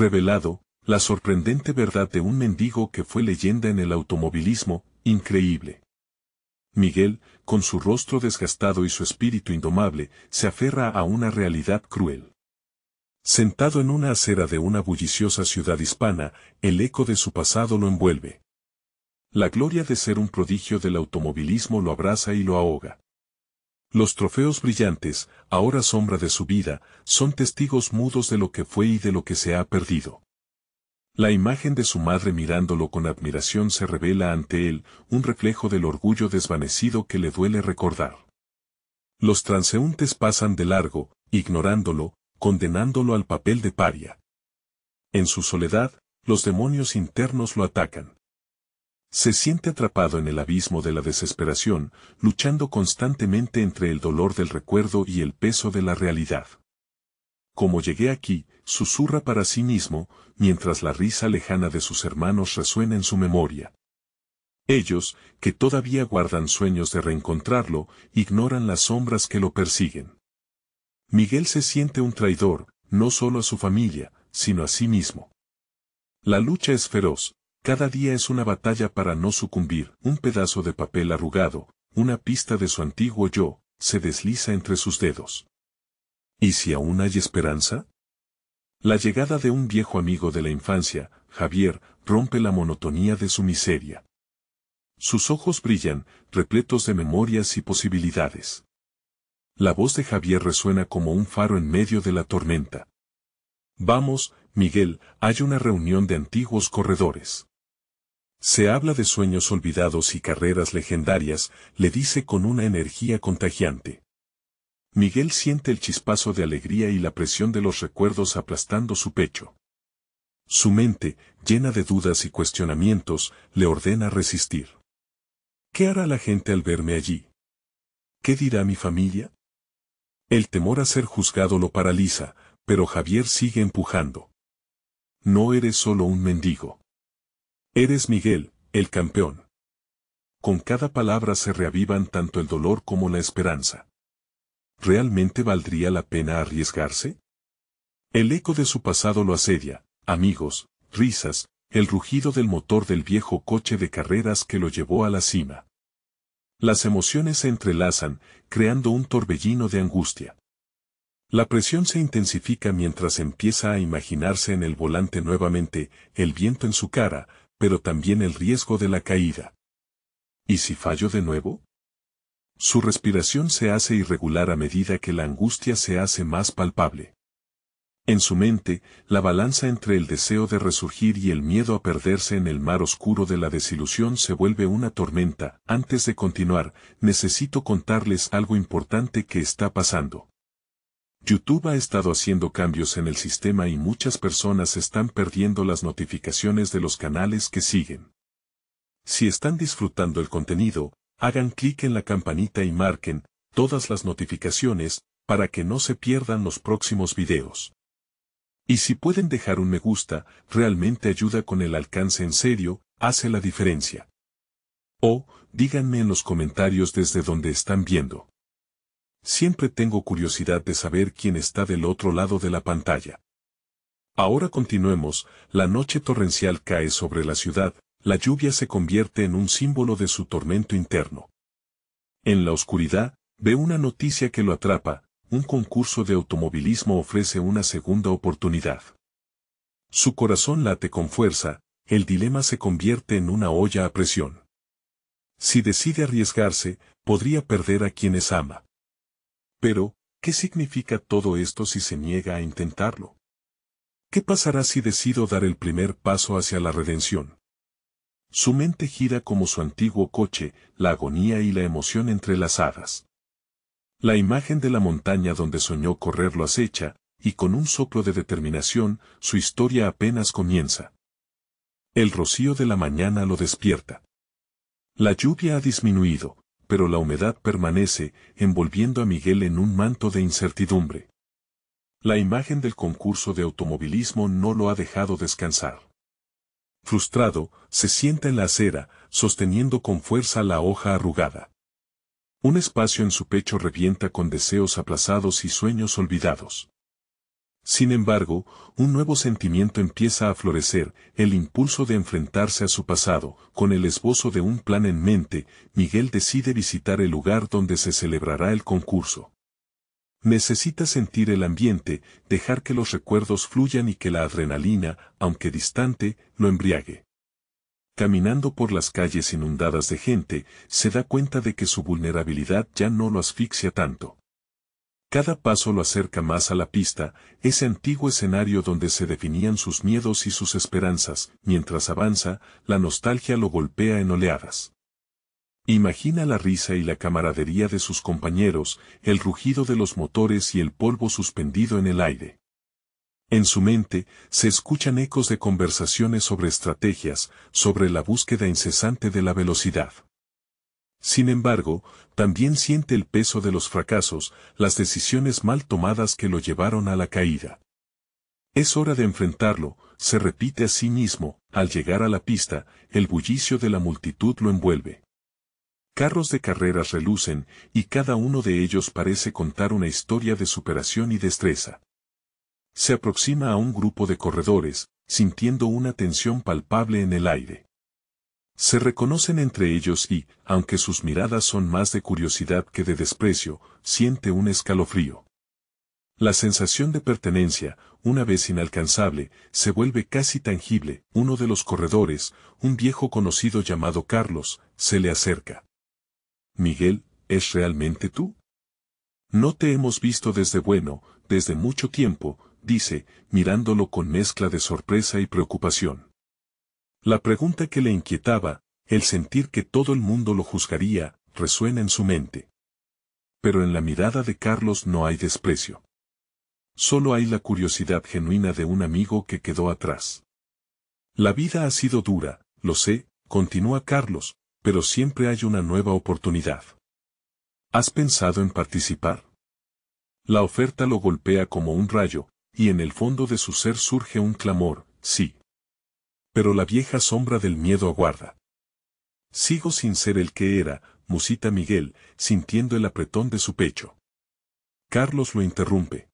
Revelado, la sorprendente verdad de un mendigo que fue leyenda en el automovilismo, increíble. Miguel, con su rostro desgastado y su espíritu indomable, se aferra a una realidad cruel. Sentado en una acera de una bulliciosa ciudad hispana, el eco de su pasado lo envuelve. La gloria de ser un prodigio del automovilismo lo abraza y lo ahoga. Los trofeos brillantes, ahora sombra de su vida, son testigos mudos de lo que fue y de lo que se ha perdido. La imagen de su madre mirándolo con admiración se revela ante él, un reflejo del orgullo desvanecido que le duele recordar. Los transeúntes pasan de largo, ignorándolo, condenándolo al papel de paria. En su soledad, los demonios internos lo atacan. Se siente atrapado en el abismo de la desesperación, luchando constantemente entre el dolor del recuerdo y el peso de la realidad. Como llegué aquí, susurra para sí mismo, mientras la risa lejana de sus hermanos resuena en su memoria. Ellos, que todavía guardan sueños de reencontrarlo, ignoran las sombras que lo persiguen. Miguel se siente un traidor, no solo a su familia, sino a sí mismo. La lucha es feroz, cada día es una batalla para no sucumbir. Un pedazo de papel arrugado, una pista de su antiguo yo, se desliza entre sus dedos. ¿Y si aún hay esperanza? La llegada de un viejo amigo de la infancia, Javier, rompe la monotonía de su miseria. Sus ojos brillan, repletos de memorias y posibilidades. La voz de Javier resuena como un faro en medio de la tormenta. Vamos, Miguel, hay una reunión de antiguos corredores. Se habla de sueños olvidados y carreras legendarias, le dice con una energía contagiante. Miguel siente el chispazo de alegría y la presión de los recuerdos aplastando su pecho. Su mente, llena de dudas y cuestionamientos, le ordena resistir. ¿Qué hará la gente al verme allí? ¿Qué dirá mi familia? El temor a ser juzgado lo paraliza, pero Javier sigue empujando. No eres solo un mendigo. Eres Miguel, el campeón. Con cada palabra se reavivan tanto el dolor como la esperanza. ¿Realmente valdría la pena arriesgarse? El eco de su pasado lo asedia, amigos, risas, el rugido del motor del viejo coche de carreras que lo llevó a la cima. Las emociones se entrelazan, creando un torbellino de angustia. La presión se intensifica mientras empieza a imaginarse en el volante nuevamente, el viento en su cara, pero también el riesgo de la caída. ¿Y si fallo de nuevo? Su respiración se hace irregular a medida que la angustia se hace más palpable. En su mente, la balanza entre el deseo de resurgir y el miedo a perderse en el mar oscuro de la desilusión se vuelve una tormenta. Antes de continuar, necesito contarles algo importante que está pasando. YouTube ha estado haciendo cambios en el sistema y muchas personas están perdiendo las notificaciones de los canales que siguen. Si están disfrutando el contenido, hagan clic en la campanita y marquen todas las notificaciones para que no se pierdan los próximos videos. Y si pueden dejar un me gusta, realmente ayuda con el alcance en serio, hace la diferencia. O, díganme en los comentarios desde donde están viendo. Siempre tengo curiosidad de saber quién está del otro lado de la pantalla. Ahora continuemos, la noche torrencial cae sobre la ciudad, la lluvia se convierte en un símbolo de su tormento interno. En la oscuridad, ve una noticia que lo atrapa, un concurso de automovilismo ofrece una segunda oportunidad. Su corazón late con fuerza, el dilema se convierte en una olla a presión. Si decide arriesgarse, podría perder a quienes ama. Pero, ¿qué significa todo esto si se niega a intentarlo? ¿Qué pasará si decido dar el primer paso hacia la redención? Su mente gira como su antiguo coche, la agonía y la emoción entrelazadas. La imagen de la montaña donde soñó correr lo acecha, y con un soplo de determinación, su historia apenas comienza. El rocío de la mañana lo despierta. La lluvia ha disminuido, pero la humedad permanece, envolviendo a Miguel en un manto de incertidumbre. La imagen del concurso de automovilismo no lo ha dejado descansar. Frustrado, se sienta en la acera, sosteniendo con fuerza la hoja arrugada. Un espacio en su pecho revienta con deseos aplazados y sueños olvidados. Sin embargo, un nuevo sentimiento empieza a florecer, el impulso de enfrentarse a su pasado. Con el esbozo de un plan en mente, Miguel decide visitar el lugar donde se celebrará el concurso. Necesita sentir el ambiente, dejar que los recuerdos fluyan y que la adrenalina, aunque distante, lo embriague. Caminando por las calles inundadas de gente, se da cuenta de que su vulnerabilidad ya no lo asfixia tanto. Cada paso lo acerca más a la pista, ese antiguo escenario donde se definían sus miedos y sus esperanzas. Mientras avanza, la nostalgia lo golpea en oleadas. Imagina la risa y la camaradería de sus compañeros, el rugido de los motores y el polvo suspendido en el aire. En su mente, se escuchan ecos de conversaciones sobre estrategias, sobre la búsqueda incesante de la velocidad. Sin embargo, también siente el peso de los fracasos, las decisiones mal tomadas que lo llevaron a la caída. Es hora de enfrentarlo, se repite a sí mismo. Al llegar a la pista, el bullicio de la multitud lo envuelve. Carros de carreras relucen, y cada uno de ellos parece contar una historia de superación y destreza. Se aproxima a un grupo de corredores, sintiendo una tensión palpable en el aire. Se reconocen entre ellos y, aunque sus miradas son más de curiosidad que de desprecio, siente un escalofrío. La sensación de pertenencia, una vez inalcanzable, se vuelve casi tangible. Uno de los corredores, un viejo conocido llamado Carlos, se le acerca. «Miguel, ¿es realmente tú? No te hemos visto desde mucho tiempo», dice, mirándolo con mezcla de sorpresa y preocupación. La pregunta que le inquietaba, el sentir que todo el mundo lo juzgaría, resuena en su mente. Pero en la mirada de Carlos no hay desprecio. Solo hay la curiosidad genuina de un amigo que quedó atrás. La vida ha sido dura, lo sé, continúa Carlos, pero siempre hay una nueva oportunidad. ¿Has pensado en participar? La oferta lo golpea como un rayo, y en el fondo de su ser surge un clamor, sí. Pero la vieja sombra del miedo aguarda. Sigo sin ser el que era, musita Miguel, sintiendo el apretón de su pecho. Carlos lo interrumpe.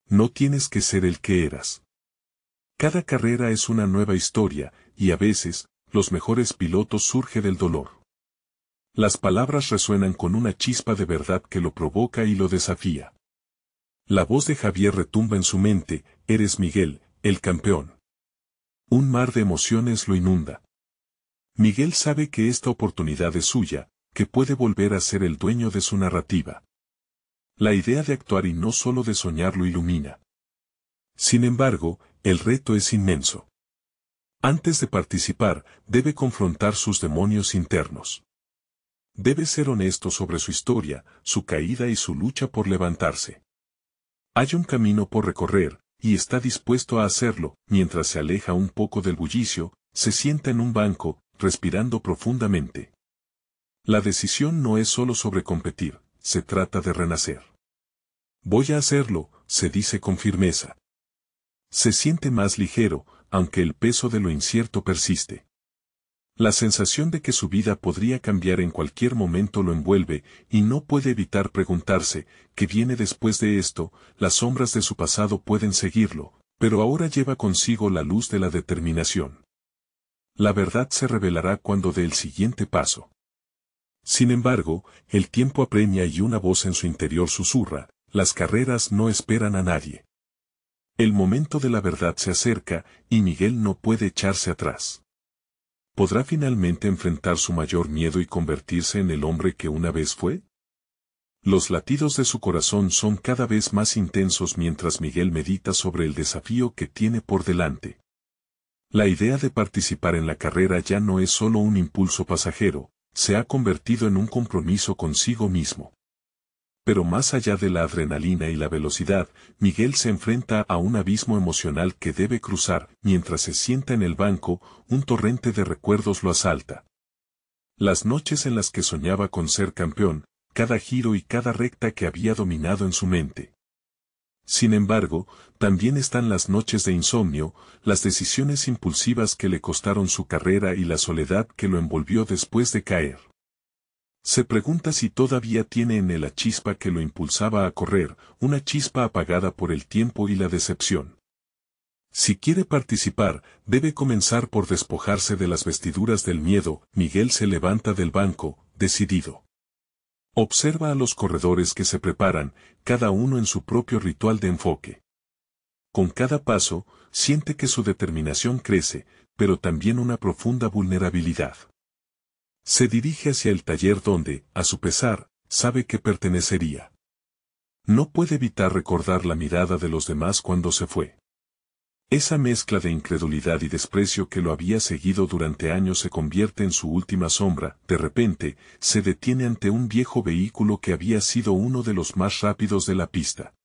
No tienes que ser el que eras. Cada carrera es una nueva historia, y a veces, los mejores pilotos surgen del dolor. Las palabras resuenan con una chispa de verdad que lo provoca y lo desafía. La voz de Javier retumba en su mente, eres Miguel, el campeón. Un mar de emociones lo inunda. Miguel sabe que esta oportunidad es suya, que puede volver a ser el dueño de su narrativa. La idea de actuar y no solo de soñar lo ilumina. Sin embargo, el reto es inmenso. Antes de participar, debe confrontar sus demonios internos. Debe ser honesto sobre su historia, su caída y su lucha por levantarse. Hay un camino por recorrer, y está dispuesto a hacerlo. Mientras se aleja un poco del bullicio, se sienta en un banco, respirando profundamente. La decisión no es solo sobre competir, se trata de renacer. Voy a hacerlo, se dice con firmeza. Se siente más ligero, aunque el peso de lo incierto persiste. La sensación de que su vida podría cambiar en cualquier momento lo envuelve, y no puede evitar preguntarse, ¿qué viene después de esto? Las sombras de su pasado pueden seguirlo, pero ahora lleva consigo la luz de la determinación. La verdad se revelará cuando dé el siguiente paso. Sin embargo, el tiempo apremia y una voz en su interior susurra, las carreras no esperan a nadie. El momento de la verdad se acerca, y Miguel no puede echarse atrás. ¿Podrá finalmente enfrentar su mayor miedo y convertirse en el hombre que una vez fue? Los latidos de su corazón son cada vez más intensos mientras Miguel medita sobre el desafío que tiene por delante. La idea de participar en la carrera ya no es solo un impulso pasajero, se ha convertido en un compromiso consigo mismo. Pero más allá de la adrenalina y la velocidad, Miguel se enfrenta a un abismo emocional que debe cruzar. Mientras se sienta en el banco, un torrente de recuerdos lo asalta. Las noches en las que soñaba con ser campeón, cada giro y cada recta que había dominado en su mente. Sin embargo, también están las noches de insomnio, las decisiones impulsivas que le costaron su carrera y la soledad que lo envolvió después de caer. Se pregunta si todavía tiene en él la chispa que lo impulsaba a correr, una chispa apagada por el tiempo y la decepción. Si quiere participar, debe comenzar por despojarse de las vestiduras del miedo. Miguel se levanta del banco, decidido. Observa a los corredores que se preparan, cada uno en su propio ritual de enfoque. Con cada paso, siente que su determinación crece, pero también una profunda vulnerabilidad. Se dirige hacia el taller donde, a su pesar, sabe que pertenecería. No puede evitar recordar la mirada de los demás cuando se fue. Esa mezcla de incredulidad y desprecio que lo había seguido durante años se convierte en su última sombra. De repente, se detiene ante un viejo vehículo que había sido uno de los más rápidos de la pista.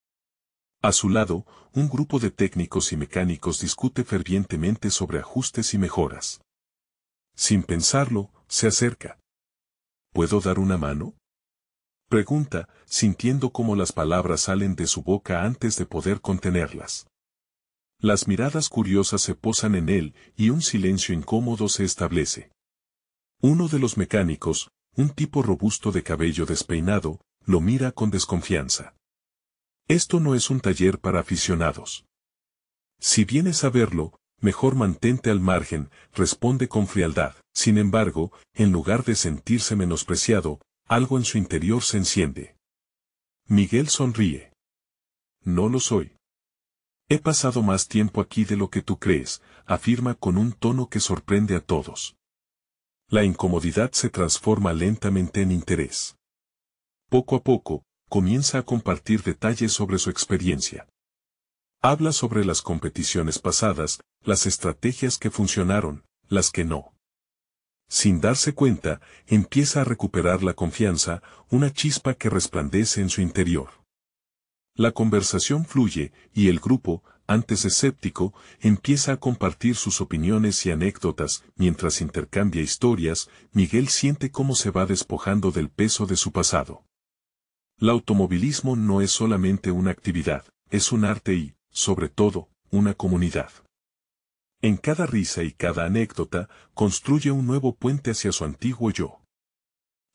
A su lado, un grupo de técnicos y mecánicos discute fervientemente sobre ajustes y mejoras. Sin pensarlo, se acerca. ¿Puedo dar una mano?, pregunta, sintiendo cómo las palabras salen de su boca antes de poder contenerlas. Las miradas curiosas se posan en él y un silencio incómodo se establece. Uno de los mecánicos, un tipo robusto de cabello despeinado, lo mira con desconfianza. Esto no es un taller para aficionados. Si vienes a verlo, mejor mantente al margen, responde con frialdad. Sin embargo, en lugar de sentirse menospreciado, algo en su interior se enciende. Miguel sonríe. No lo soy. He pasado más tiempo aquí de lo que tú crees, afirma con un tono que sorprende a todos. La incomodidad se transforma lentamente en interés. Poco a poco, comienza a compartir detalles sobre su experiencia. Habla sobre las competiciones pasadas, las estrategias que funcionaron, las que no. Sin darse cuenta, empieza a recuperar la confianza, una chispa que resplandece en su interior. La conversación fluye, y el grupo, antes escéptico, empieza a compartir sus opiniones y anécdotas. Mientras intercambia historias, Miguel siente cómo se va despojando del peso de su pasado. El automovilismo no es solamente una actividad, es un arte y, sobre todo, una comunidad. En cada risa y cada anécdota, construye un nuevo puente hacia su antiguo yo.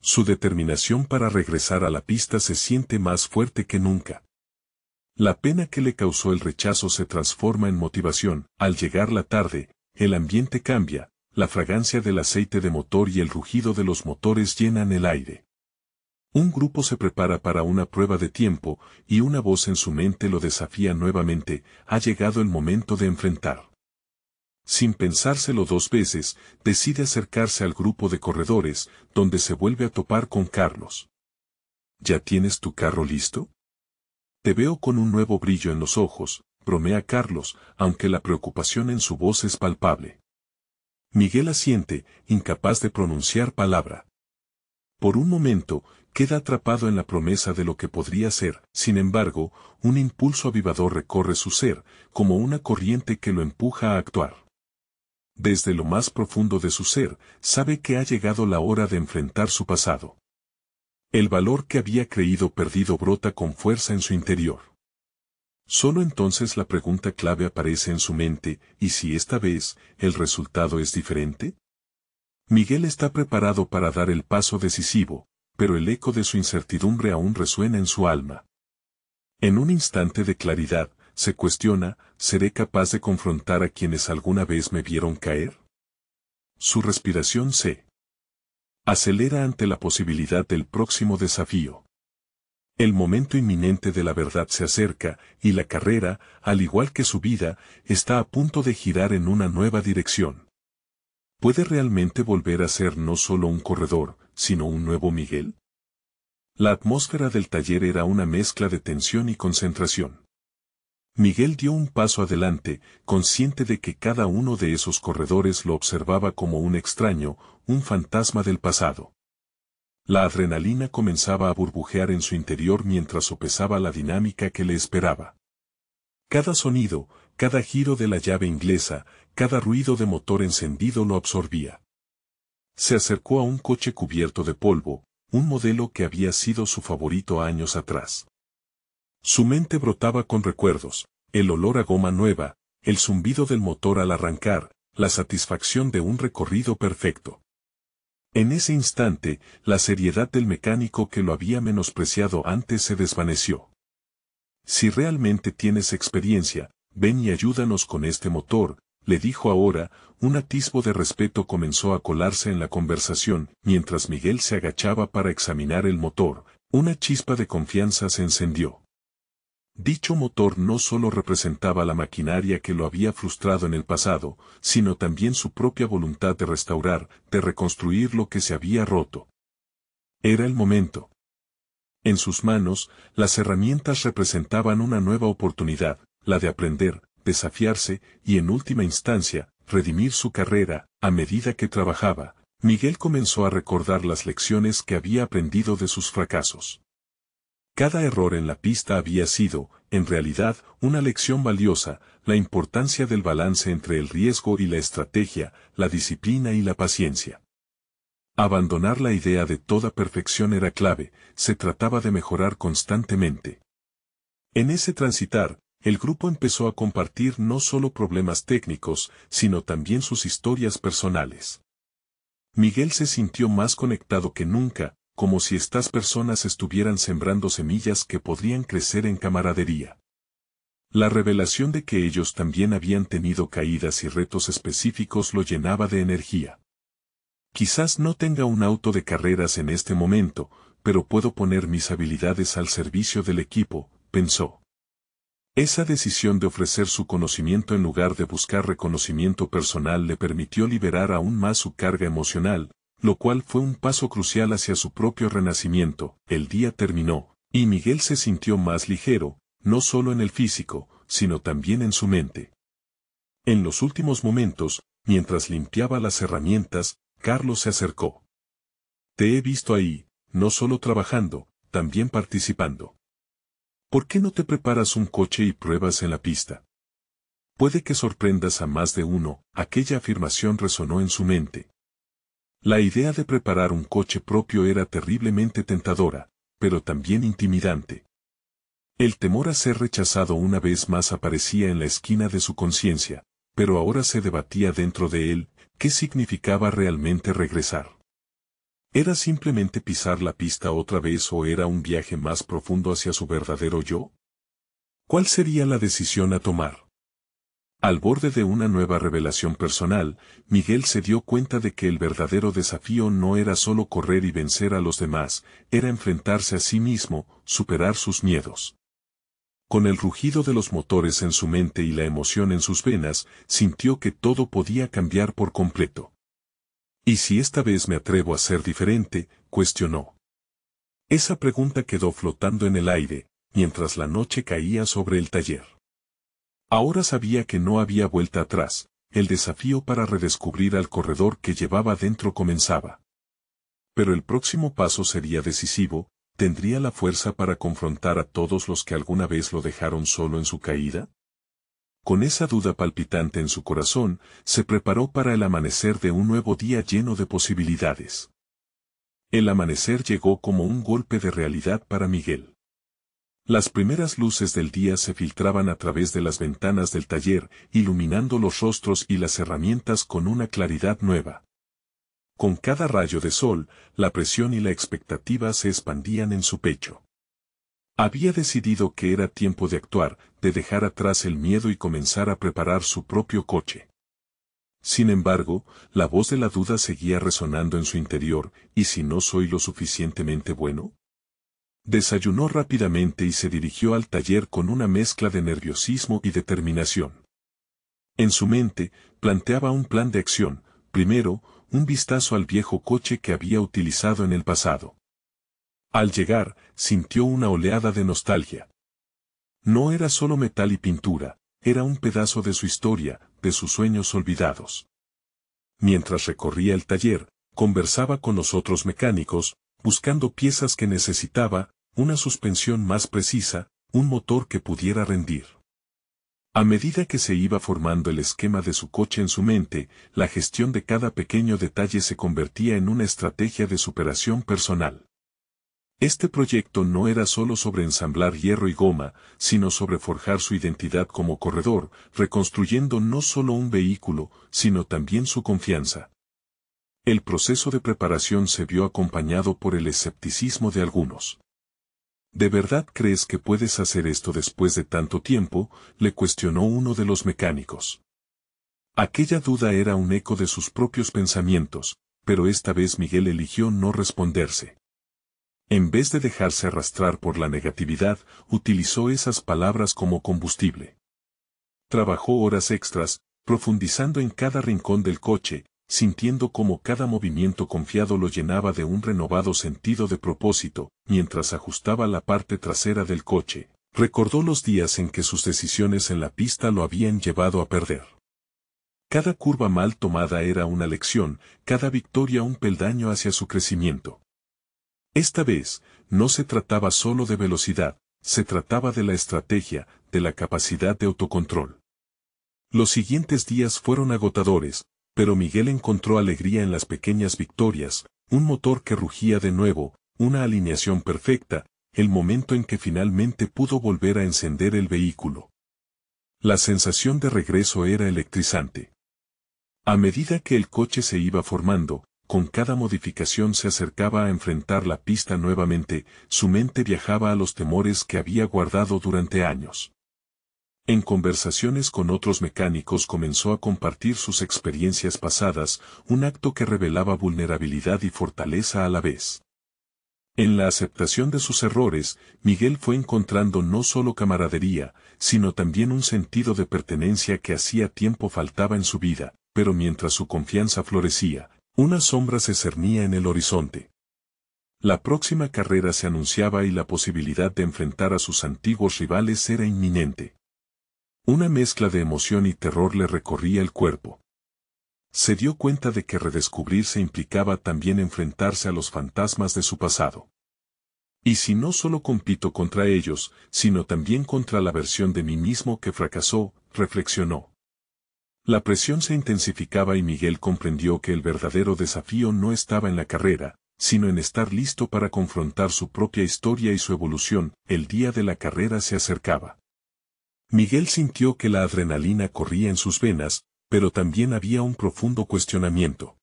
Su determinación para regresar a la pista se siente más fuerte que nunca. La pena que le causó el rechazo se transforma en motivación. Al llegar la tarde, el ambiente cambia, la fragancia del aceite de motor y el rugido de los motores llenan el aire. Un grupo se prepara para una prueba de tiempo, y una voz en su mente lo desafía nuevamente. Ha llegado el momento de enfrentar. Sin pensárselo dos veces, decide acercarse al grupo de corredores, donde se vuelve a topar con Carlos. ¿Ya tienes tu carro listo? Te veo con un nuevo brillo en los ojos, bromea Carlos, aunque la preocupación en su voz es palpable. Miguel asiente, incapaz de pronunciar palabra. Por un momento, queda atrapado en la promesa de lo que podría ser. Sin embargo, un impulso avivador recorre su ser, como una corriente que lo empuja a actuar. Desde lo más profundo de su ser, sabe que ha llegado la hora de enfrentar su pasado. El valor que había creído perdido brota con fuerza en su interior. Solo entonces la pregunta clave aparece en su mente: ¿y si esta vez, el resultado es diferente? Miguel está preparado para dar el paso decisivo, pero el eco de su incertidumbre aún resuena en su alma. En un instante de claridad, se cuestiona: ¿seré capaz de confrontar a quienes alguna vez me vieron caer? Su respiración se acelera ante la posibilidad del próximo desafío. El momento inminente de la verdad se acerca, y la carrera, al igual que su vida, está a punto de girar en una nueva dirección. ¿Puede realmente volver a ser no solo un corredor, sino un nuevo Miguel? La atmósfera del taller era una mezcla de tensión y concentración. Miguel dio un paso adelante, consciente de que cada uno de esos corredores lo observaba como un extraño, un fantasma del pasado. La adrenalina comenzaba a burbujear en su interior mientras sopesaba la dinámica que le esperaba. Cada sonido, cada giro de la llave inglesa, cada ruido de motor encendido lo absorbía. Se acercó a un coche cubierto de polvo, un modelo que había sido su favorito años atrás. Su mente brotaba con recuerdos, el olor a goma nueva, el zumbido del motor al arrancar, la satisfacción de un recorrido perfecto. En ese instante, la seriedad del mecánico que lo había menospreciado antes se desvaneció. Si realmente tienes experiencia, ven y ayúdanos con este motor, le dijo ahora. Un atisbo de respeto comenzó a colarse en la conversación, mientras Miguel se agachaba para examinar el motor. Una chispa de confianza se encendió. Dicho motor no solo representaba la maquinaria que lo había frustrado en el pasado, sino también su propia voluntad de restaurar, de reconstruir lo que se había roto. Era el momento. En sus manos, las herramientas representaban una nueva oportunidad, la de aprender, desafiarse y en última instancia, redimir su carrera. A medida que trabajaba, Miguel comenzó a recordar las lecciones que había aprendido de sus fracasos. Cada error en la pista había sido, en realidad, una lección valiosa, la importancia del balance entre el riesgo y la estrategia, la disciplina y la paciencia. Abandonar la idea de toda perfección era clave, se trataba de mejorar constantemente. En ese transitar, el grupo empezó a compartir no solo problemas técnicos, sino también sus historias personales. Miguel se sintió más conectado que nunca, como si estas personas estuvieran sembrando semillas que podrían crecer en camaradería. La revelación de que ellos también habían tenido caídas y retos específicos lo llenaba de energía. Quizás no tenga un auto de carreras en este momento, pero puedo poner mis habilidades al servicio del equipo, pensó. Esa decisión de ofrecer su conocimiento en lugar de buscar reconocimiento personal le permitió liberar aún más su carga emocional, lo cual fue un paso crucial hacia su propio renacimiento. El día terminó, y Miguel se sintió más ligero, no solo en el físico, sino también en su mente. En los últimos momentos, mientras limpiaba las herramientas, Carlos se acercó. Te he visto ahí, no solo trabajando, también participando. ¿Por qué no te preparas un coche y pruebas en la pista? Puede que sorprendas a más de uno. Aquella afirmación resonó en su mente. La idea de preparar un coche propio era terriblemente tentadora, pero también intimidante. El temor a ser rechazado una vez más aparecía en la esquina de su conciencia, pero ahora se debatía dentro de él, ¿qué significaba realmente regresar? ¿Era simplemente pisar la pista otra vez o era un viaje más profundo hacia su verdadero yo? ¿Cuál sería la decisión a tomar? Al borde de una nueva revelación personal, Miguel se dio cuenta de que el verdadero desafío no era solo correr y vencer a los demás, era enfrentarse a sí mismo, superar sus miedos. Con el rugido de los motores en su mente y la emoción en sus venas, sintió que todo podía cambiar por completo. ¿Y si esta vez me atrevo a ser diferente?, cuestionó. Esa pregunta quedó flotando en el aire, mientras la noche caía sobre el taller. Ahora sabía que no había vuelta atrás, el desafío para redescubrir al corredor que llevaba dentro comenzaba. Pero el próximo paso sería decisivo, ¿tendría la fuerza para confrontar a todos los que alguna vez lo dejaron solo en su caída? Con esa duda palpitante en su corazón, se preparó para el amanecer de un nuevo día lleno de posibilidades. El amanecer llegó como un golpe de realidad para Miguel. Las primeras luces del día se filtraban a través de las ventanas del taller, iluminando los rostros y las herramientas con una claridad nueva. Con cada rayo de sol, la presión y la expectativa se expandían en su pecho. Había decidido que era tiempo de actuar, de dejar atrás el miedo y comenzar a preparar su propio coche. Sin embargo, la voz de la duda seguía resonando en su interior, ¿y si no soy lo suficientemente bueno? Desayunó rápidamente y se dirigió al taller con una mezcla de nerviosismo y determinación. En su mente, planteaba un plan de acción. Primero, un vistazo al viejo coche que había utilizado en el pasado. Al llegar, sintió una oleada de nostalgia. No era solo metal y pintura, era un pedazo de su historia, de sus sueños olvidados. Mientras recorría el taller, conversaba con los otros mecánicos, buscando piezas que necesitaba, una suspensión más precisa, un motor que pudiera rendir. A medida que se iba formando el esquema de su coche en su mente, la gestión de cada pequeño detalle se convertía en una estrategia de superación personal. Este proyecto no era solo sobre ensamblar hierro y goma, sino sobre forjar su identidad como corredor, reconstruyendo no solo un vehículo, sino también su confianza. El proceso de preparación se vio acompañado por el escepticismo de algunos. ¿De verdad crees que puedes hacer esto después de tanto tiempo?, le cuestionó uno de los mecánicos. Aquella duda era un eco de sus propios pensamientos, pero esta vez Miguel eligió no responderse. En vez de dejarse arrastrar por la negatividad, utilizó esas palabras como combustible. Trabajó horas extras, profundizando en cada rincón del coche, sintiendo cómo cada movimiento confiado lo llenaba de un renovado sentido de propósito, mientras ajustaba la parte trasera del coche. Recordó los días en que sus decisiones en la pista lo habían llevado a perder. Cada curva mal tomada era una lección, cada victoria un peldaño hacia su crecimiento. Esta vez, no se trataba solo de velocidad, se trataba de la estrategia, de la capacidad de autocontrol. Los siguientes días fueron agotadores, pero Miguel encontró alegría en las pequeñas victorias, un motor que rugía de nuevo, una alineación perfecta, el momento en que finalmente pudo volver a encender el vehículo. La sensación de regreso era electrizante. A medida que el coche se iba formando, con cada modificación se acercaba a enfrentar la pista nuevamente, su mente viajaba a los temores que había guardado durante años. En conversaciones con otros mecánicos comenzó a compartir sus experiencias pasadas, un acto que revelaba vulnerabilidad y fortaleza a la vez. En la aceptación de sus errores, Miguel fue encontrando no solo camaradería, sino también un sentido de pertenencia que hacía tiempo faltaba en su vida, pero mientras su confianza florecía, una sombra se cernía en el horizonte. La próxima carrera se anunciaba y la posibilidad de enfrentar a sus antiguos rivales era inminente. Una mezcla de emoción y terror le recorría el cuerpo. Se dio cuenta de que redescubrirse implicaba también enfrentarse a los fantasmas de su pasado. ¿Y si no solo compito contra ellos, sino también contra la versión de mí mismo que fracasó?, reflexionó. La presión se intensificaba y Miguel comprendió que el verdadero desafío no estaba en la carrera, sino en estar listo para confrontar su propia historia y su evolución. El día de la carrera se acercaba. Miguel sintió que la adrenalina corría en sus venas, pero también había un profundo cuestionamiento.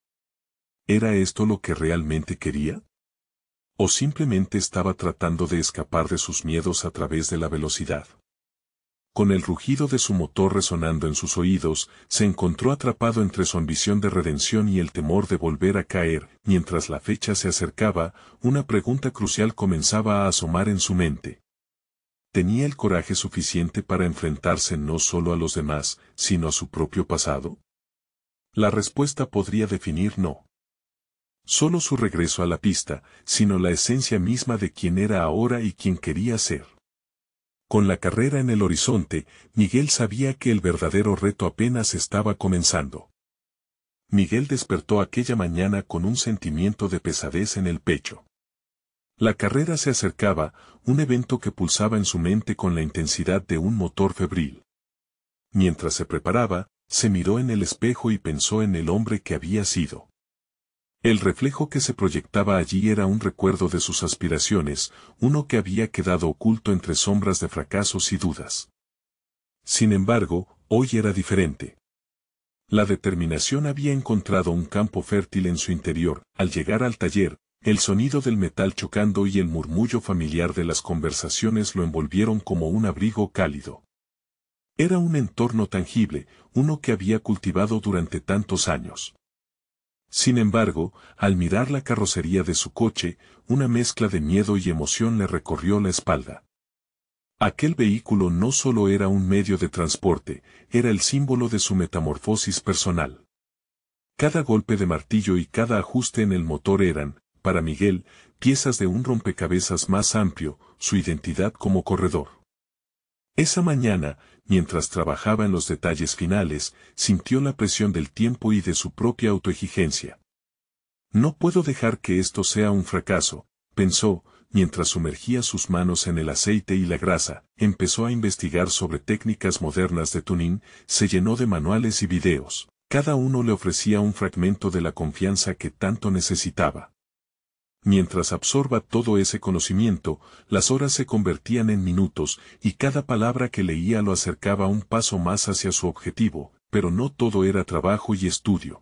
¿Era esto lo que realmente quería? ¿O simplemente estaba tratando de escapar de sus miedos a través de la velocidad? Con el rugido de su motor resonando en sus oídos, se encontró atrapado entre su ambición de redención y el temor de volver a caer. Mientras la fecha se acercaba, una pregunta crucial comenzaba a asomar en su mente. ¿Tenía el coraje suficiente para enfrentarse no solo a los demás, sino a su propio pasado? La respuesta podría definir no solo su regreso a la pista, sino la esencia misma de quién era ahora y quién quería ser. Con la carrera en el horizonte, Miguel sabía que el verdadero reto apenas estaba comenzando. Miguel despertó aquella mañana con un sentimiento de pesadez en el pecho. La carrera se acercaba, un evento que pulsaba en su mente con la intensidad de un motor febril. Mientras se preparaba, se miró en el espejo y pensó en el hombre que había sido. El reflejo que se proyectaba allí era un recuerdo de sus aspiraciones, uno que había quedado oculto entre sombras de fracasos y dudas. Sin embargo, hoy era diferente. La determinación había encontrado un campo fértil en su interior. Al llegar al taller, el sonido del metal chocando y el murmullo familiar de las conversaciones lo envolvieron como un abrigo cálido. Era un entorno tangible, uno que había cultivado durante tantos años. Sin embargo, al mirar la carrocería de su coche, una mezcla de miedo y emoción le recorrió la espalda. Aquel vehículo no solo era un medio de transporte, era el símbolo de su metamorfosis personal. Cada golpe de martillo y cada ajuste en el motor eran, para Miguel, piezas de un rompecabezas más amplio, su identidad como corredor. Esa mañana, mientras trabajaba en los detalles finales, sintió la presión del tiempo y de su propia autoexigencia. No puedo dejar que esto sea un fracaso, pensó, mientras sumergía sus manos en el aceite y la grasa. Empezó a investigar sobre técnicas modernas de tuning, se llenó de manuales y videos. Cada uno le ofrecía un fragmento de la confianza que tanto necesitaba. Mientras absorba todo ese conocimiento, las horas se convertían en minutos, y cada palabra que leía lo acercaba un paso más hacia su objetivo, pero no todo era trabajo y estudio.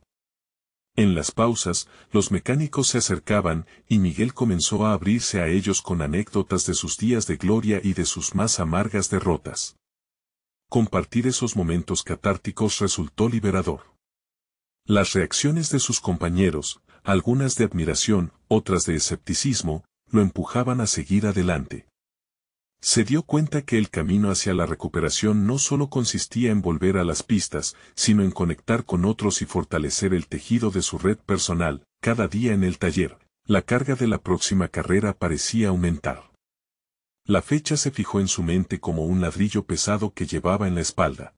En las pausas, los mecánicos se acercaban y Miguel comenzó a abrirse a ellos con anécdotas de sus días de gloria y de sus más amargas derrotas. Compartir esos momentos catárticos resultó liberador. Las reacciones de sus compañeros, algunas de admiración, otras de escepticismo, lo empujaban a seguir adelante. Se dio cuenta que el camino hacia la recuperación no solo consistía en volver a las pistas, sino en conectar con otros y fortalecer el tejido de su red personal. Cada día en el taller, la carga de la próxima carrera parecía aumentar. La fecha se fijó en su mente como un ladrillo pesado que llevaba en la espalda.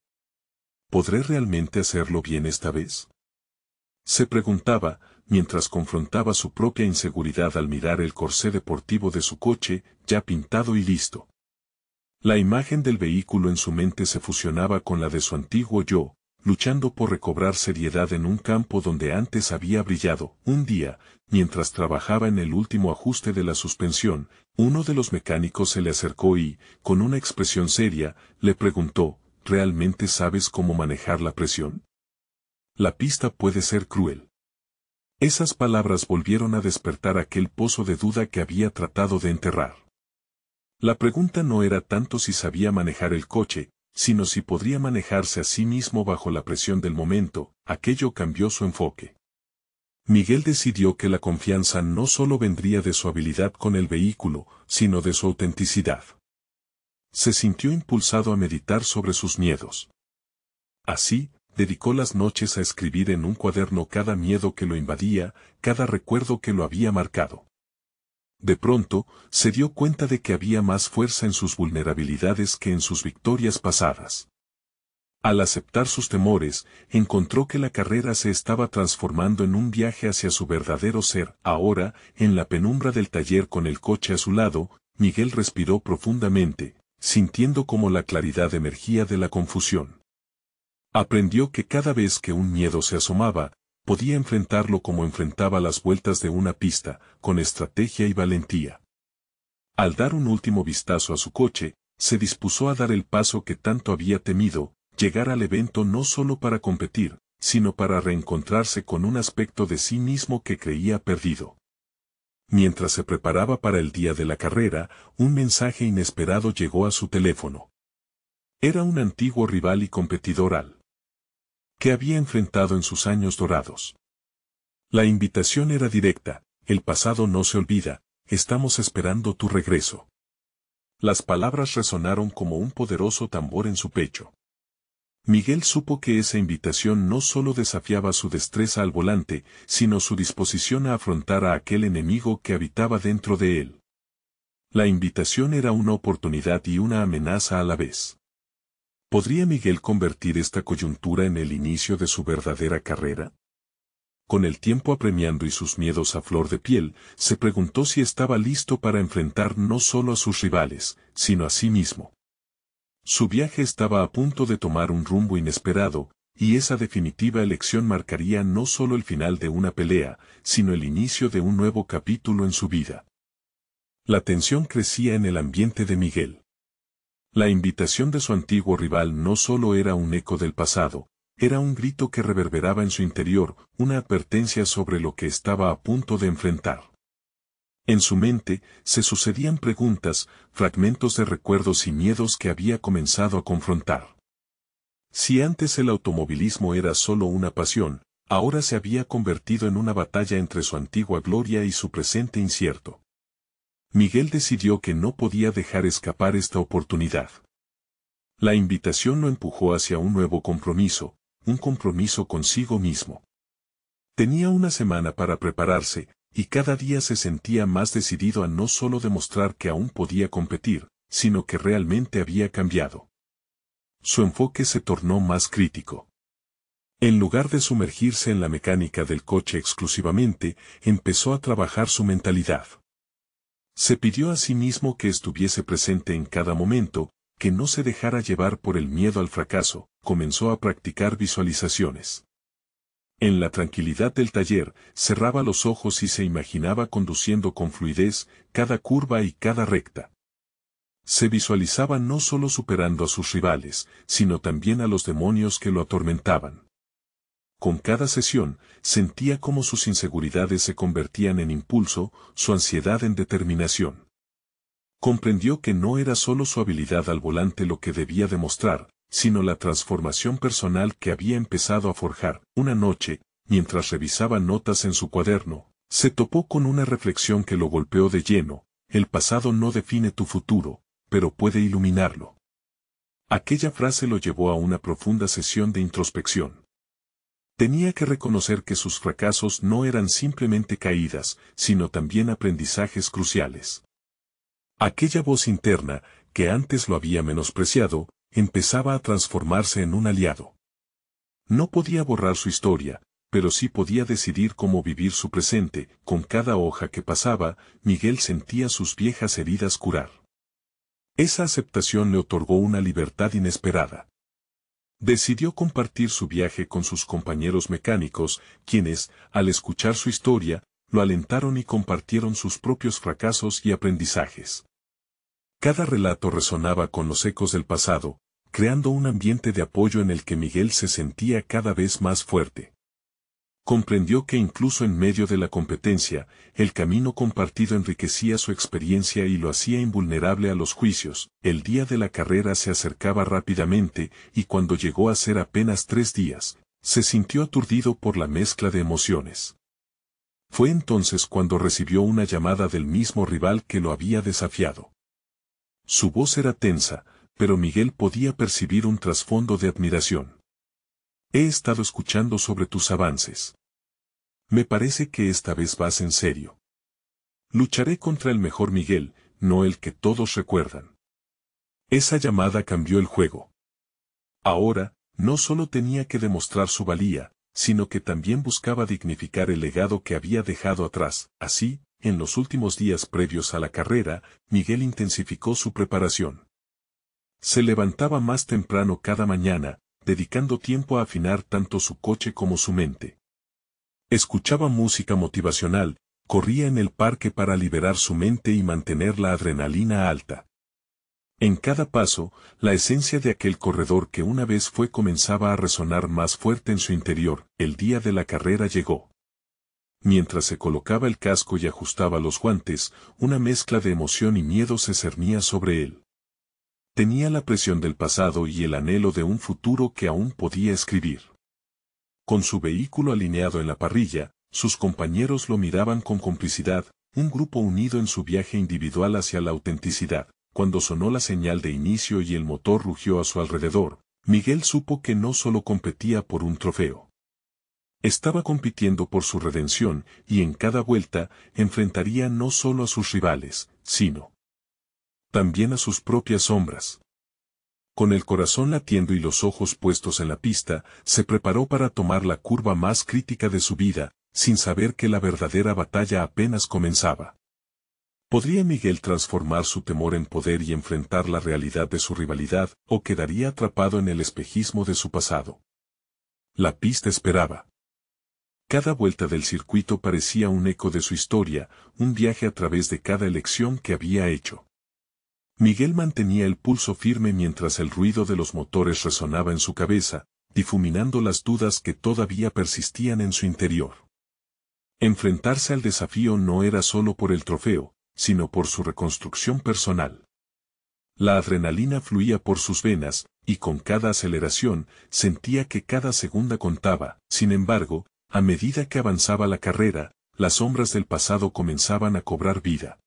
¿Podré realmente hacerlo bien esta vez?, se preguntaba, mientras confrontaba su propia inseguridad al mirar el corsé deportivo de su coche, ya pintado y listo. La imagen del vehículo en su mente se fusionaba con la de su antiguo yo, luchando por recobrar seriedad en un campo donde antes había brillado. Un día, mientras trabajaba en el último ajuste de la suspensión, uno de los mecánicos se le acercó y, con una expresión seria, le preguntó, ¿realmente sabes cómo manejar la presión? La pista puede ser cruel. Esas palabras volvieron a despertar aquel pozo de duda que había tratado de enterrar. La pregunta no era tanto si sabía manejar el coche, sino si podría manejarse a sí mismo bajo la presión del momento. Aquello cambió su enfoque. Miguel decidió que la confianza no solo vendría de su habilidad con el vehículo, sino de su autenticidad. Se sintió impulsado a meditar sobre sus miedos. Así, dedicó las noches a escribir en un cuaderno cada miedo que lo invadía, cada recuerdo que lo había marcado. De pronto, se dio cuenta de que había más fuerza en sus vulnerabilidades que en sus victorias pasadas. Al aceptar sus temores, encontró que la carrera se estaba transformando en un viaje hacia su verdadero ser. Ahora, en la penumbra del taller con el coche a su lado, Miguel respiró profundamente, sintiendo cómo la claridad emergía de la confusión. Aprendió que cada vez que un miedo se asomaba, podía enfrentarlo como enfrentaba las vueltas de una pista, con estrategia y valentía. Al dar un último vistazo a su coche, se dispuso a dar el paso que tanto había temido, llegar al evento no solo para competir, sino para reencontrarse con un aspecto de sí mismo que creía perdido. Mientras se preparaba para el día de la carrera, un mensaje inesperado llegó a su teléfono. Era un antiguo rival y competidor que había enfrentado en sus años dorados. La invitación era directa: el pasado no se olvida, estamos esperando tu regreso. Las palabras resonaron como un poderoso tambor en su pecho. Miguel supo que esa invitación no solo desafiaba su destreza al volante, sino su disposición a afrontar a aquel enemigo que habitaba dentro de él. La invitación era una oportunidad y una amenaza a la vez. ¿Podría Miguel convertir esta coyuntura en el inicio de su verdadera carrera? Con el tiempo apremiando y sus miedos a flor de piel, se preguntó si estaba listo para enfrentar no solo a sus rivales, sino a sí mismo. Su viaje estaba a punto de tomar un rumbo inesperado, y esa definitiva elección marcaría no solo el final de una pelea, sino el inicio de un nuevo capítulo en su vida. La tensión crecía en el ambiente de Miguel. La invitación de su antiguo rival no solo era un eco del pasado, era un grito que reverberaba en su interior, una advertencia sobre lo que estaba a punto de enfrentar. En su mente, se sucedían preguntas, fragmentos de recuerdos y miedos que había comenzado a confrontar. Si antes el automovilismo era solo una pasión, ahora se había convertido en una batalla entre su antigua gloria y su presente incierto. Miguel decidió que no podía dejar escapar esta oportunidad. La invitación lo empujó hacia un nuevo compromiso, un compromiso consigo mismo. Tenía una semana para prepararse, y cada día se sentía más decidido a no solo demostrar que aún podía competir, sino que realmente había cambiado. Su enfoque se tornó más crítico. En lugar de sumergirse en la mecánica del coche exclusivamente, empezó a trabajar su mentalidad. Se pidió a sí mismo que estuviese presente en cada momento, que no se dejara llevar por el miedo al fracaso. Comenzó a practicar visualizaciones. En la tranquilidad del taller, cerraba los ojos y se imaginaba conduciendo con fluidez cada curva y cada recta. Se visualizaba no solo superando a sus rivales, sino también a los demonios que lo atormentaban. Con cada sesión, sentía cómo sus inseguridades se convertían en impulso, su ansiedad en determinación. Comprendió que no era solo su habilidad al volante lo que debía demostrar, sino la transformación personal que había empezado a forjar. Una noche, mientras revisaba notas en su cuaderno, se topó con una reflexión que lo golpeó de lleno: el pasado no define tu futuro, pero puede iluminarlo. Aquella frase lo llevó a una profunda sesión de introspección. Tenía que reconocer que sus fracasos no eran simplemente caídas, sino también aprendizajes cruciales. Aquella voz interna, que antes lo había menospreciado, empezaba a transformarse en un aliado. No podía borrar su historia, pero sí podía decidir cómo vivir su presente. Con cada hoja que pasaba, Miguel sentía sus viejas heridas curar. Esa aceptación le otorgó una libertad inesperada. Decidió compartir su viaje con sus compañeros mecánicos, quienes, al escuchar su historia, lo alentaron y compartieron sus propios fracasos y aprendizajes. Cada relato resonaba con los ecos del pasado, creando un ambiente de apoyo en el que Miguel se sentía cada vez más fuerte. Comprendió que incluso en medio de la competencia, el camino compartido enriquecía su experiencia y lo hacía invulnerable a los juicios. El día de la carrera se acercaba rápidamente, y cuando llegó a ser apenas 3 días, se sintió aturdido por la mezcla de emociones. Fue entonces cuando recibió una llamada del mismo rival que lo había desafiado. Su voz era tensa, pero Miguel podía percibir un trasfondo de admiración. He estado escuchando sobre tus avances. Me parece que esta vez vas en serio. Lucharé contra el mejor Miguel, no el que todos recuerdan. Esa llamada cambió el juego. Ahora, no solo tenía que demostrar su valía, sino que también buscaba dignificar el legado que había dejado atrás. Así, en los últimos días previos a la carrera, Miguel intensificó su preparación. Se levantaba más temprano cada mañana, dedicando tiempo a afinar tanto su coche como su mente. Escuchaba música motivacional, corría en el parque para liberar su mente y mantener la adrenalina alta. En cada paso, la esencia de aquel corredor que una vez fue comenzaba a resonar más fuerte en su interior. El día de la carrera llegó. Mientras se colocaba el casco y ajustaba los guantes, una mezcla de emoción y miedo se cernía sobre él. Tenía la presión del pasado y el anhelo de un futuro que aún podía escribir. Con su vehículo alineado en la parrilla, sus compañeros lo miraban con complicidad, un grupo unido en su viaje individual hacia la autenticidad. Cuando sonó la señal de inicio y el motor rugió a su alrededor, Miguel supo que no solo competía por un trofeo. Estaba compitiendo por su redención, y en cada vuelta, enfrentaría no solo a sus rivales, sino también a sus propias sombras. Con el corazón latiendo y los ojos puestos en la pista, se preparó para tomar la curva más crítica de su vida, sin saber que la verdadera batalla apenas comenzaba. ¿Podría Miguel transformar su temor en poder y enfrentar la realidad de su rivalidad, o quedaría atrapado en el espejismo de su pasado? La pista esperaba. Cada vuelta del circuito parecía un eco de su historia, un viaje a través de cada elección que había hecho. Miguel mantenía el pulso firme mientras el ruido de los motores resonaba en su cabeza, difuminando las dudas que todavía persistían en su interior. Enfrentarse al desafío no era solo por el trofeo, sino por su reconstrucción personal. La adrenalina fluía por sus venas, y con cada aceleración, sentía que cada segunda contaba. Sin embargo, a medida que avanzaba la carrera, las sombras del pasado comenzaban a cobrar vida.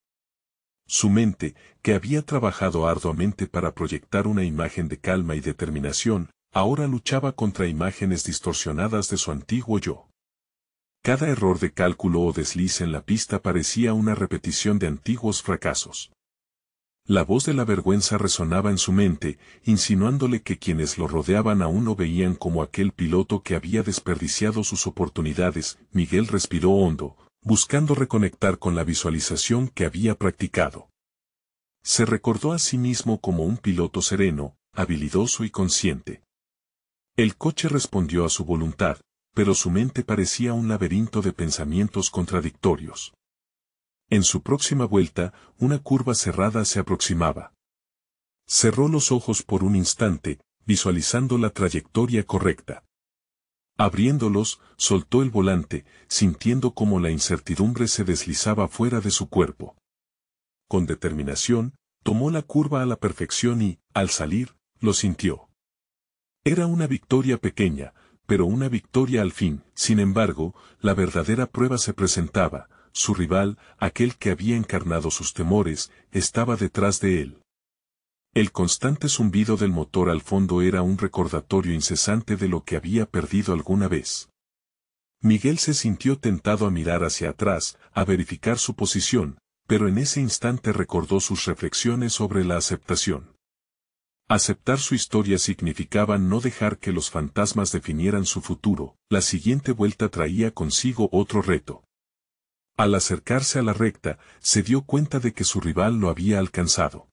Su mente, que había trabajado arduamente para proyectar una imagen de calma y determinación, ahora luchaba contra imágenes distorsionadas de su antiguo yo. Cada error de cálculo o desliz en la pista parecía una repetición de antiguos fracasos. La voz de la vergüenza resonaba en su mente, insinuándole que quienes lo rodeaban aún lo veían como aquel piloto que había desperdiciado sus oportunidades. Miguel respiró hondo, buscando reconectar con la visualización que había practicado. Se recordó a sí mismo como un piloto sereno, habilidoso y consciente. El coche respondió a su voluntad, pero su mente parecía un laberinto de pensamientos contradictorios. En su próxima vuelta, una curva cerrada se aproximaba. Cerró los ojos por un instante, visualizando la trayectoria correcta. Abriéndolos, soltó el volante, sintiendo cómo la incertidumbre se deslizaba fuera de su cuerpo. Con determinación, tomó la curva a la perfección y, al salir, lo sintió. Era una victoria pequeña, pero una victoria al fin. Sin embargo, la verdadera prueba se presentaba. Su rival, aquel que había encarnado sus temores, estaba detrás de él. El constante zumbido del motor al fondo era un recordatorio incesante de lo que había perdido alguna vez. Miguel se sintió tentado a mirar hacia atrás, a verificar su posición, pero en ese instante recordó sus reflexiones sobre la aceptación. Aceptar su historia significaba no dejar que los fantasmas definieran su futuro. La siguiente vuelta traía consigo otro reto. Al acercarse a la recta, se dio cuenta de que su rival lo había alcanzado.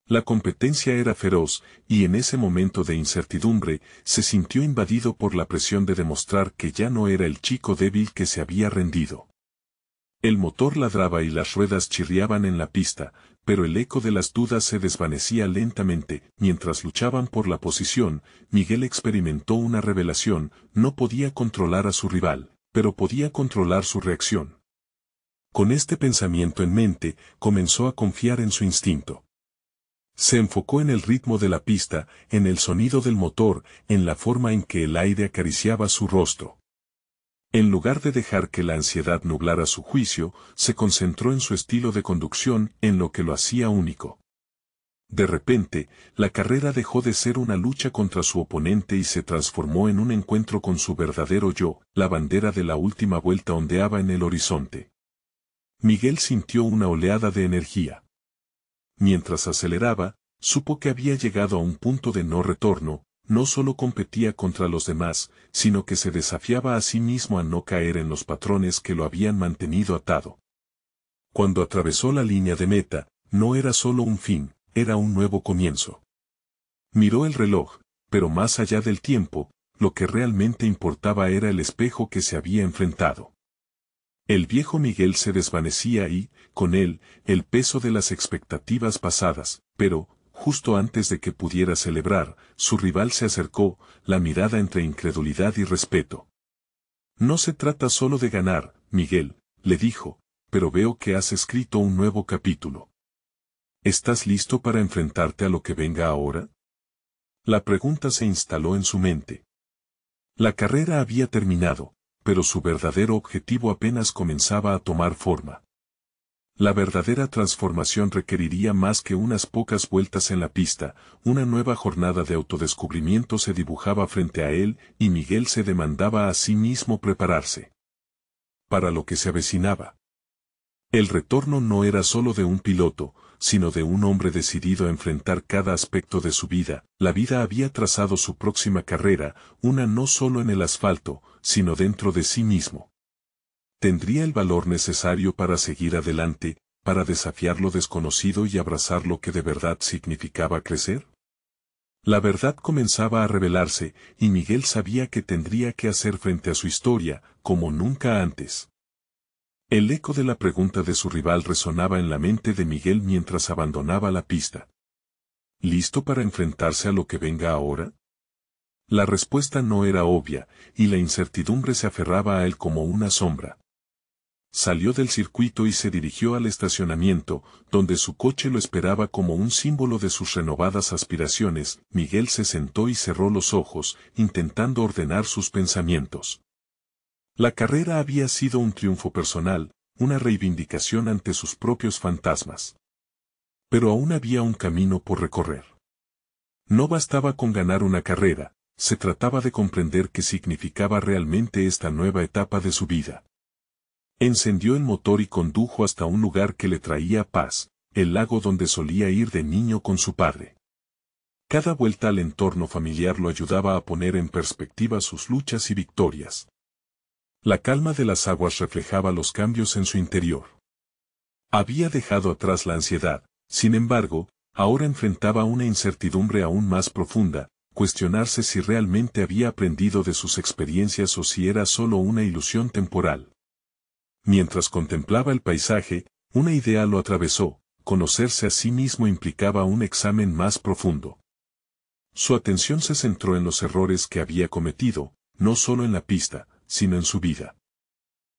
La competencia era feroz, y en ese momento de incertidumbre, se sintió invadido por la presión de demostrar que ya no era el chico débil que se había rendido. El motor ladraba y las ruedas chirriaban en la pista, pero el eco de las dudas se desvanecía lentamente. Mientras luchaban por la posición, Miguel experimentó una revelación: no podía controlar a su rival, pero podía controlar su reacción. Con este pensamiento en mente, comenzó a confiar en su instinto. Se enfocó en el ritmo de la pista, en el sonido del motor, en la forma en que el aire acariciaba su rostro. En lugar de dejar que la ansiedad nublara su juicio, se concentró en su estilo de conducción, en lo que lo hacía único. De repente, la carrera dejó de ser una lucha contra su oponente y se transformó en un encuentro con su verdadero yo. La bandera de la última vuelta ondeaba en el horizonte. Miguel sintió una oleada de energía. Mientras aceleraba, supo que había llegado a un punto de no retorno. No solo competía contra los demás, sino que se desafiaba a sí mismo a no caer en los patrones que lo habían mantenido atado. Cuando atravesó la línea de meta, no era solo un fin, era un nuevo comienzo. Miró el reloj, pero más allá del tiempo, lo que realmente importaba era el espejo que se había enfrentado. El viejo Miguel se desvanecía y, con él, el peso de las expectativas pasadas, pero, justo antes de que pudiera celebrar, su rival se acercó, la mirada entre incredulidad y respeto. No se trata solo de ganar, Miguel, le dijo, pero veo que has escrito un nuevo capítulo. ¿Estás listo para enfrentarte a lo que venga ahora? La pregunta se instaló en su mente. La carrera había terminado, pero su verdadero objetivo apenas comenzaba a tomar forma. La verdadera transformación requeriría más que unas pocas vueltas en la pista. Una nueva jornada de autodescubrimiento se dibujaba frente a él, y Miguel se demandaba a sí mismo prepararse para lo que se avecinaba. El retorno no era solo de un piloto, sino de un hombre decidido a enfrentar cada aspecto de su vida. La vida había trazado su próxima carrera, una no solo en el asfalto, sino dentro de sí mismo. ¿Tendría el valor necesario para seguir adelante, para desafiar lo desconocido y abrazar lo que de verdad significaba crecer? La verdad comenzaba a revelarse, y Miguel sabía que tendría que hacer frente a su historia, como nunca antes. El eco de la pregunta de su rival resonaba en la mente de Miguel mientras abandonaba la pista. ¿Listo para enfrentarse a lo que venga ahora? La respuesta no era obvia, y la incertidumbre se aferraba a él como una sombra. Salió del circuito y se dirigió al estacionamiento, donde su coche lo esperaba como un símbolo de sus renovadas aspiraciones. Miguel se sentó y cerró los ojos, intentando ordenar sus pensamientos. La carrera había sido un triunfo personal, una reivindicación ante sus propios fantasmas. Pero aún había un camino por recorrer. No bastaba con ganar una carrera, se trataba de comprender qué significaba realmente esta nueva etapa de su vida. Encendió el motor y condujo hasta un lugar que le traía paz, el lago donde solía ir de niño con su padre. Cada vuelta al entorno familiar lo ayudaba a poner en perspectiva sus luchas y victorias. La calma de las aguas reflejaba los cambios en su interior. Había dejado atrás la ansiedad, sin embargo, ahora enfrentaba una incertidumbre aún más profunda, cuestionarse si realmente había aprendido de sus experiencias o si era solo una ilusión temporal. Mientras contemplaba el paisaje, una idea lo atravesó: conocerse a sí mismo implicaba un examen más profundo. Su atención se centró en los errores que había cometido, no solo en la pista, sino en su vida.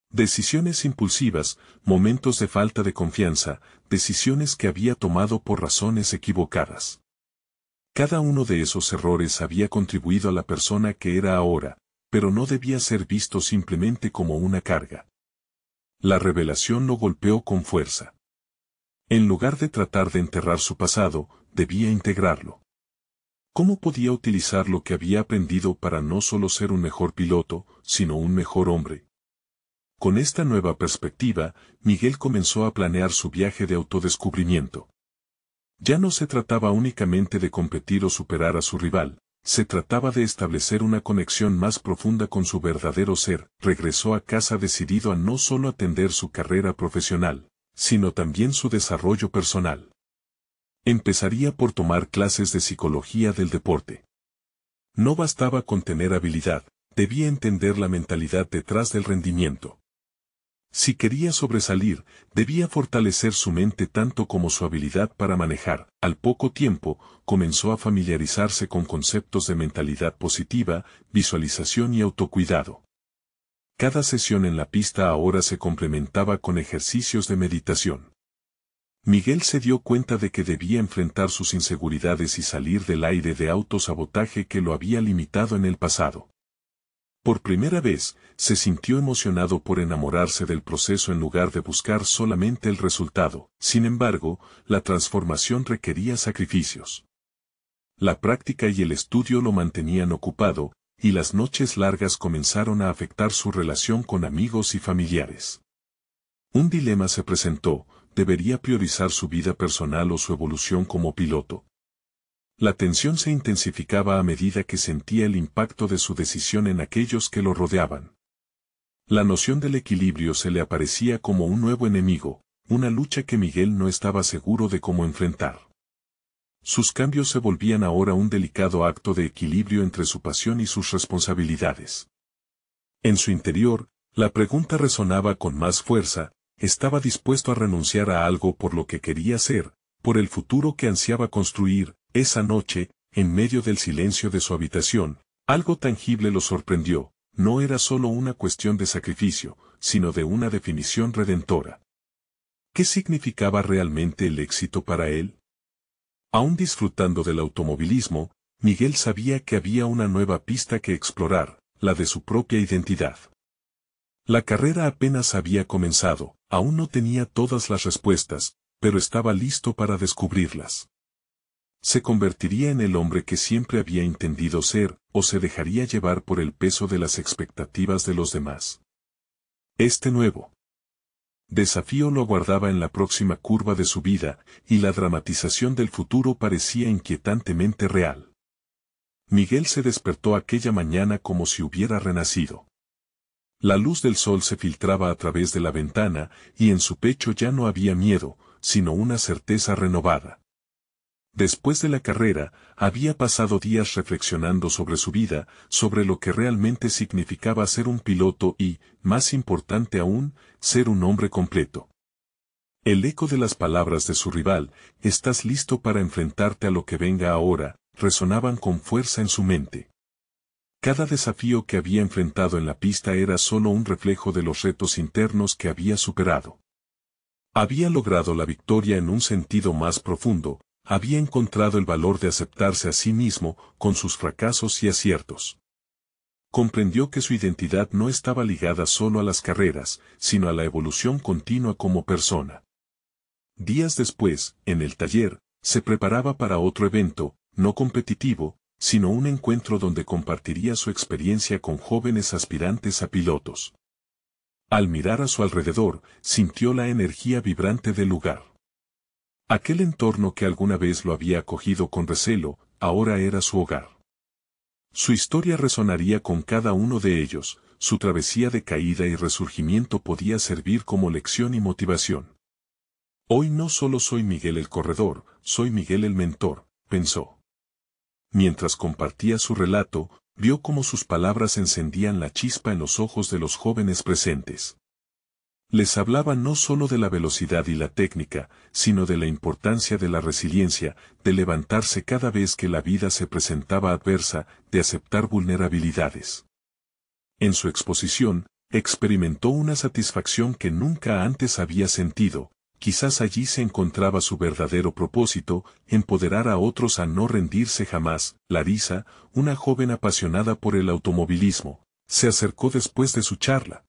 Decisiones impulsivas, momentos de falta de confianza, decisiones que había tomado por razones equivocadas. Cada uno de esos errores había contribuido a la persona que era ahora, pero no debía ser visto simplemente como una carga. La revelación lo golpeó con fuerza. En lugar de tratar de enterrar su pasado, debía integrarlo. ¿Cómo podía utilizar lo que había aprendido para no solo ser un mejor piloto, sino un mejor hombre? Con esta nueva perspectiva, Miguel comenzó a planear su viaje de autodescubrimiento. Ya no se trataba únicamente de competir o superar a su rival, se trataba de establecer una conexión más profunda con su verdadero ser. Regresó a casa decidido a no solo atender su carrera profesional, sino también su desarrollo personal. Empezaría por tomar clases de psicología del deporte. No bastaba con tener habilidad, debía entender la mentalidad detrás del rendimiento. Si quería sobresalir, debía fortalecer su mente tanto como su habilidad para manejar. Al poco tiempo, comenzó a familiarizarse con conceptos de mentalidad positiva, visualización y autocuidado. Cada sesión en la pista ahora se complementaba con ejercicios de meditación. Miguel se dio cuenta de que debía enfrentar sus inseguridades y salir del aire de autosabotaje que lo había limitado en el pasado. Por primera vez, se sintió emocionado por enamorarse del proceso en lugar de buscar solamente el resultado. Sin embargo, la transformación requería sacrificios. La práctica y el estudio lo mantenían ocupado, y las noches largas comenzaron a afectar su relación con amigos y familiares. Un dilema se presentó: ¿debería priorizar su vida personal o su evolución como piloto? La tensión se intensificaba a medida que sentía el impacto de su decisión en aquellos que lo rodeaban. La noción del equilibrio se le aparecía como un nuevo enemigo, una lucha que Miguel no estaba seguro de cómo enfrentar. Sus cambios se volvían ahora un delicado acto de equilibrio entre su pasión y sus responsabilidades. En su interior, la pregunta resonaba con más fuerza: ¿estaba dispuesto a renunciar a algo por lo que quería ser, por el futuro que ansiaba construir? Esa noche, en medio del silencio de su habitación, algo tangible lo sorprendió. No era solo una cuestión de sacrificio, sino de una definición redentora. ¿Qué significaba realmente el éxito para él? Aún disfrutando del automovilismo, Miguel sabía que había una nueva pista que explorar, la de su propia identidad. La carrera apenas había comenzado, aún no tenía todas las respuestas, pero estaba listo para descubrirlas. ¿Se convertiría en el hombre que siempre había entendido ser, o se dejaría llevar por el peso de las expectativas de los demás? Este nuevo desafío lo aguardaba en la próxima curva de su vida, y la dramatización del futuro parecía inquietantemente real. Miguel se despertó aquella mañana como si hubiera renacido. La luz del sol se filtraba a través de la ventana, y en su pecho ya no había miedo, sino una certeza renovada. Después de la carrera, había pasado días reflexionando sobre su vida, sobre lo que realmente significaba ser un piloto y, más importante aún, ser un hombre completo. El eco de las palabras de su rival: «¿Estás listo para enfrentarte a lo que venga ahora?», resonaban con fuerza en su mente. Cada desafío que había enfrentado en la pista era solo un reflejo de los retos internos que había superado. Había logrado la victoria en un sentido más profundo. Había encontrado el valor de aceptarse a sí mismo, con sus fracasos y aciertos. Comprendió que su identidad no estaba ligada solo a las carreras, sino a la evolución continua como persona. Días después, en el taller, se preparaba para otro evento, no competitivo, sino un encuentro donde compartiría su experiencia con jóvenes aspirantes a pilotos. Al mirar a su alrededor, sintió la energía vibrante del lugar. Aquel entorno que alguna vez lo había acogido con recelo, ahora era su hogar. Su historia resonaría con cada uno de ellos, su travesía de caída y resurgimiento podía servir como lección y motivación. Hoy no solo soy Miguel el corredor, soy Miguel el mentor, pensó. Mientras compartía su relato, vio cómo sus palabras encendían la chispa en los ojos de los jóvenes presentes. Les hablaba no solo de la velocidad y la técnica, sino de la importancia de la resiliencia, de levantarse cada vez que la vida se presentaba adversa, de aceptar vulnerabilidades. En su exposición, experimentó una satisfacción que nunca antes había sentido. Quizás allí se encontraba su verdadero propósito, empoderar a otros a no rendirse jamás. Larisa, una joven apasionada por el automovilismo, se acercó después de su charla.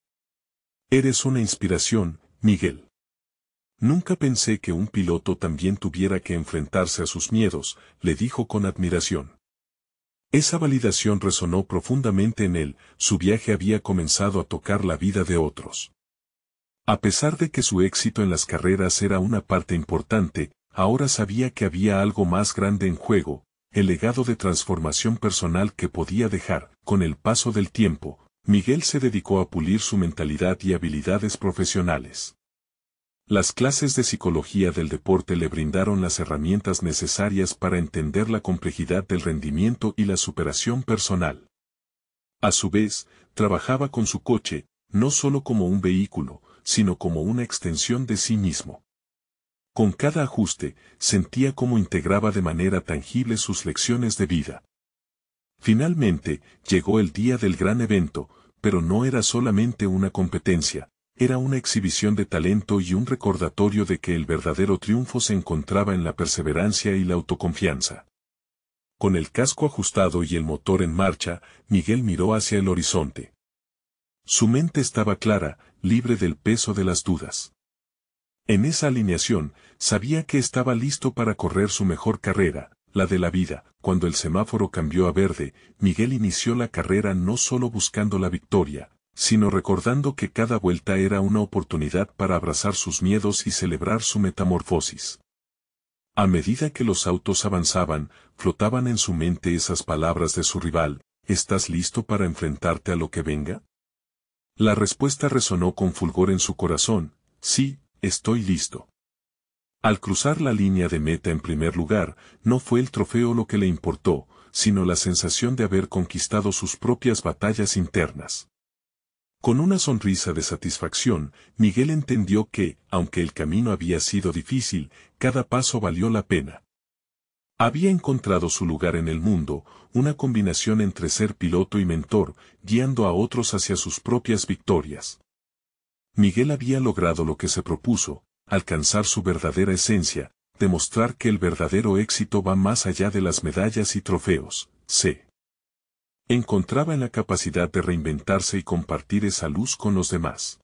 Eres una inspiración, Miguel. Nunca pensé que un piloto también tuviera que enfrentarse a sus miedos, le dijo con admiración. Esa validación resonó profundamente en él, su viaje había comenzado a tocar la vida de otros. A pesar de que su éxito en las carreras era una parte importante, ahora sabía que había algo más grande en juego, el legado de transformación personal que podía dejar. Con el paso del tiempo, Miguel se dedicó a pulir su mentalidad y habilidades profesionales. Las clases de psicología del deporte le brindaron las herramientas necesarias para entender la complejidad del rendimiento y la superación personal. A su vez, trabajaba con su coche, no solo como un vehículo, sino como una extensión de sí mismo. Con cada ajuste, sentía cómo integraba de manera tangible sus lecciones de vida. Finalmente, llegó el día del gran evento, pero no era solamente una competencia. Era una exhibición de talento y un recordatorio de que el verdadero triunfo se encontraba en la perseverancia y la autoconfianza. Con el casco ajustado y el motor en marcha, Miguel miró hacia el horizonte. Su mente estaba clara, libre del peso de las dudas. En esa alineación, sabía que estaba listo para correr su mejor carrera, la de la vida. Cuando el semáforo cambió a verde, Miguel inició la carrera no solo buscando la victoria, sino recordando que cada vuelta era una oportunidad para abrazar sus miedos y celebrar su metamorfosis. A medida que los autos avanzaban, flotaban en su mente esas palabras de su rival: ¿estás listo para enfrentarte a lo que venga? La respuesta resonó con fulgor en su corazón: sí, estoy listo. Al cruzar la línea de meta en primer lugar, no fue el trofeo lo que le importó, sino la sensación de haber conquistado sus propias batallas internas. Con una sonrisa de satisfacción, Miguel entendió que, aunque el camino había sido difícil, cada paso valió la pena. Había encontrado su lugar en el mundo, una combinación entre ser piloto y mentor, guiando a otros hacia sus propias victorias. Miguel había logrado lo que se propuso: alcanzar su verdadera esencia, demostrar que el verdadero éxito va más allá de las medallas y trofeos. Se encontraba en la capacidad de reinventarse y compartir esa luz con los demás.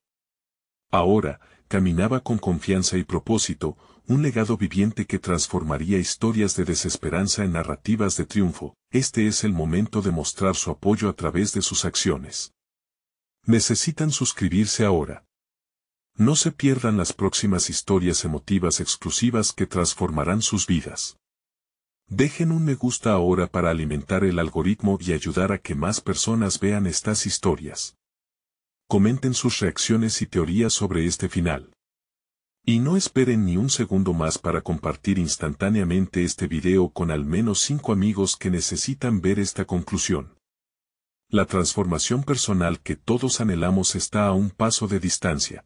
Ahora, caminaba con confianza y propósito, un legado viviente que transformaría historias de desesperanza en narrativas de triunfo. Este es el momento de mostrar su apoyo a través de sus acciones. Necesitan suscribirse ahora. No se pierdan las próximas historias emotivas exclusivas que transformarán sus vidas. Dejen un me gusta ahora para alimentar el algoritmo y ayudar a que más personas vean estas historias. Comenten sus reacciones y teorías sobre este final. Y no esperen ni un segundo más para compartir instantáneamente este video con al menos 5 amigos que necesitan ver esta conclusión. La transformación personal que todos anhelamos está a un paso de distancia.